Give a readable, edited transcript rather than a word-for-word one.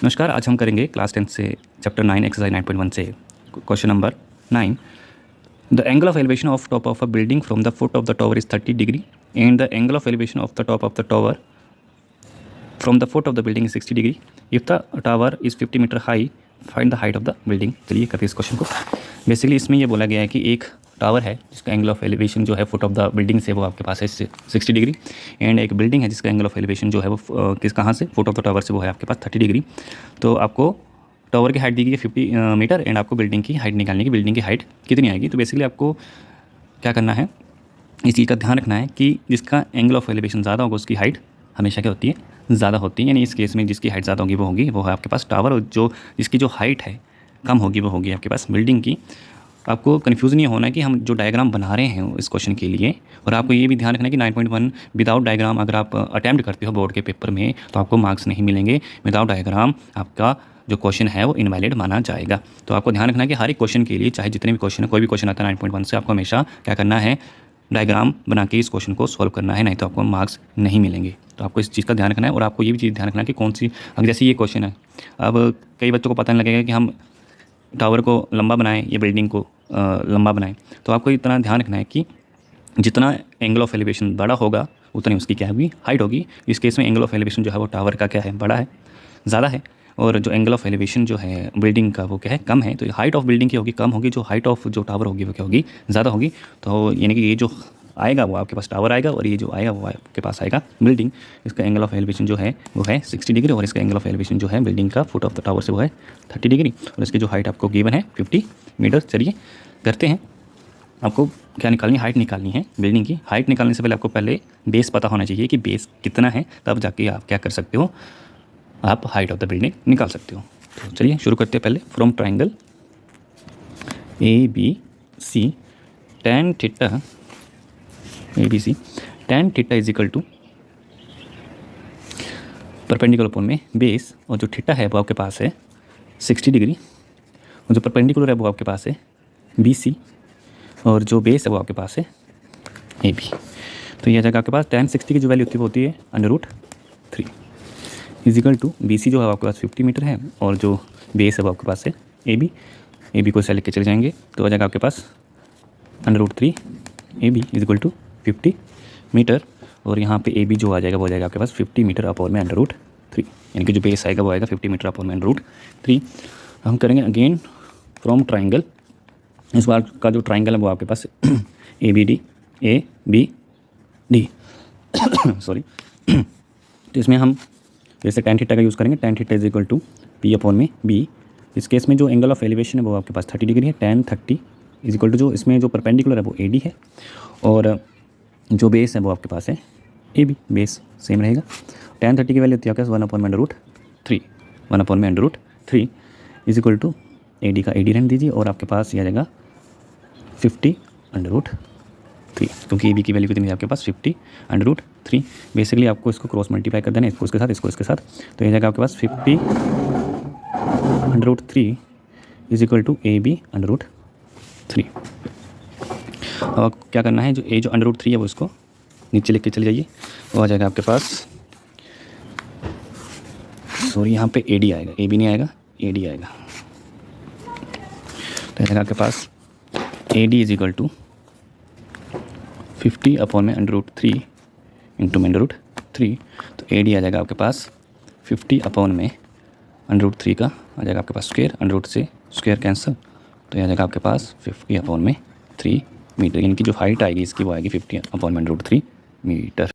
नमस्कार, आज हम करेंगे क्लास 10 से चैप्टर 9 एक्सरसाइज 9.1 से question number 9। The angle of elevation of top of a building from the foot of the tower is 30 degree and the angle of elevation of the top of the tower from the foot of the building is 60 degree. If the tower is 50 metre high, find the height of the building. चलिए करते हैं इस question को। Basically इसमें ये बोला गया है कि एक टावर है जिसका एंगल ऑफ एलिवेशन जो है फुट ऑफ द बिल्डिंग से वो आपके पास है 60 डिग्री, एंड एक बिल्डिंग है जिसका एंगल ऑफ एलिवेशन जो है वो कहाँ से, फुट ऑफ द टावर से वो है आपके पास 30 डिग्री। तो आपको टावर की हाइट दी गई है 50 मीटर एंड आपको बिल्डिंग की हाइट निकालनी है कि बिल्डिंग की हाइट कितनी आएगी। तो बेसिकली आपको क्या करना है, इस चीज़ का ध्यान रखना है कि जिसका एंगल ऑफ एलिवेशन ज़्यादा होगा उसकी हाइट हमेशा क्या होती है, ज़्यादा होती है। यानी इस केस में जिसकी हाइट ज़्यादा होगी वो है आपके पास टावर, और जिसकी जो हाइट है कम होगी वो होगी आपके पास बिल्डिंग की। आपको कन्फ्यूज़न ये होना है कि हम जो डायग्राम बना रहे हैं इस क्वेश्चन के लिए, और आपको ये भी ध्यान रखना है कि 9.1 विदाउट डायग्राम अगर आप अटैम्प्ट करते हो बोर्ड के पेपर में तो आपको मार्क्स नहीं मिलेंगे। विदाउट डायग्राम आपका जो क्वेश्चन है वो इनवैलिड माना जाएगा। तो आपको ध्यान रखना है कि हर एक क्वेश्चन के लिए, चाहे जितने भी क्वेश्चन है, कोई भी क्वेश्चन आता है 9.1 से, आपको हमेशा क्या करना है, डायग्राम बना के इस क्वेश्चन को सॉल्व करना है, नहीं तो आपको मार्क्स नहीं मिलेंगे। तो आपको इस चीज़ का ध्यान रखना है। और आपको ये भी चीज़ ध्यान रखना है कि कौन सी, अगर जैसे ये क्वेश्चन है, अब कई बच्चों को पता नहीं लगेगा कि हम टावर को लंबा बनाएं या बिल्डिंग को लंबा बनाएं। तो आपको इतना ध्यान रखना है कि जितना एंगल ऑफ एलिवेशन बड़ा होगा उतनी उसकी क्या होगी, हाइट होगी। इस केस में एंगल ऑफ एलिवेशन जो है वो टावर का क्या है, बड़ा है, ज़्यादा है, और जो एंगल ऑफ एलिवेशन जो है बिल्डिंग का वो क्या है, कम है। तो हाइट ऑफ बिल्डिंग की होगी कम होगी, जो हाइट ऑफ जो टावर होगी वो क्या होगी, ज़्यादा होगी। तो यानी कि ये जो आएगा वो आपके पास टावर आएगा, और ये जो आएगा वो आपके पास आएगा बिल्डिंग। इसका एंगल ऑफ एलिवेशन जो है वो है 60 डिग्री, और इसका एंगल ऑफ एलिवेशन जो है बिल्डिंग का फुट ऑफ द टावर से वो है 30 डिग्री, और इसकी जो हाइट आपको गिवन है 50 मीटर। चलिए करते हैं। आपको क्या निकालनी है, हाइट निकालनी है बिल्डिंग की। हाइट निकालने से पहले आपको पहले बेस पता होना चाहिए कि बेस कितना है, तब जाके आप क्या कर सकते हो, आप हाइट ऑफ द बिल्डिंग निकाल सकते हो। तो चलिए शुरू करते हैं। पहले from triangle ABC tan theta ABC tan theta is equal to perpendicular upon में बेस, और जो थीटा है वो आपके पास है 60 डिग्री, और जो परपेंडिकुलर है वो आपके पास है BC, और जो बेस है वो आपके पास है AB। तो यह जगह आपके पास tan 60 की जो वैल्यू होती है √3 इज इक्वल टू BC जो है आपके पास 50 मीटर है, और जो बेस है वो आपके पास है AB को ऐसे लेके चले जाएंगे तो आ जाएगा आपके पास √3 AB is equal to 50 metre, और यहाँ पे AB जो आ जाएगा वो आ जाएगा आपके पास 50 मीटर अपॉन में √3, यानी कि जो बेस आएगा वो आएगा 50 मीटर अपॉन में √3। हम करेंगे अगेन फ्रॉम ट्राइंगल। इस बार का जो ट्राइंगल है वो आपके पास ABD सॉरी। तो इसमें हम जैसे tan थीटा का यूज़ करेंगे, tan theta is equal to P upon में B। इस केस में जो एंगल ऑफ एलिवेशन है वो आपके पास 30 डिग्री है, tan 30 इज इक्वल टू जो इसमें जो परपेंडिकुलर है वो AD है, और जो बेस है वो आपके पास है AB, बेस सेम रहेगा। tan 30 की वैल्यू होती है आपके पास 1 अपॉन में √3, 1 अपॉन में √3 इज इक्वल टू AD का AD रहने दीजिए, और आपके पास ये आ जाएगा 50 √3, क्योंकि AB की वैल्यू कितनी है आपके पास 50 √3। बेसिकली आपको इसको क्रॉस मल्टीप्लाई कर देना, इसको इसके साथ, इसको इसके साथ, तो ये जाएगा आपके पास 50 √3 इज इक्वल टू AB √3। अब आपको क्या करना है, जो √3 है वो इसको नीचे लेके चले जाइए, वो आ जाएगा आपके पास, सॉरी यहाँ पे AD आएगा, AB नहीं आएगा, AD आएगा। तो आएगा आपके पास AD is equal to 50 upon में √3 इंटू में √3। तो AD आ जाएगा आपके पास 50 अपॉन में √3 का आ जाएगा आपके पास स्क्वायर, √ से स्क्वायर कैंसिल, तो यह आ जाएगा आपके पास 50 अपॉन में 3 मीटर, यानी कि जो हाइट आएगी इसकी वो आएगी 50 अपॉन में √3 मीटर।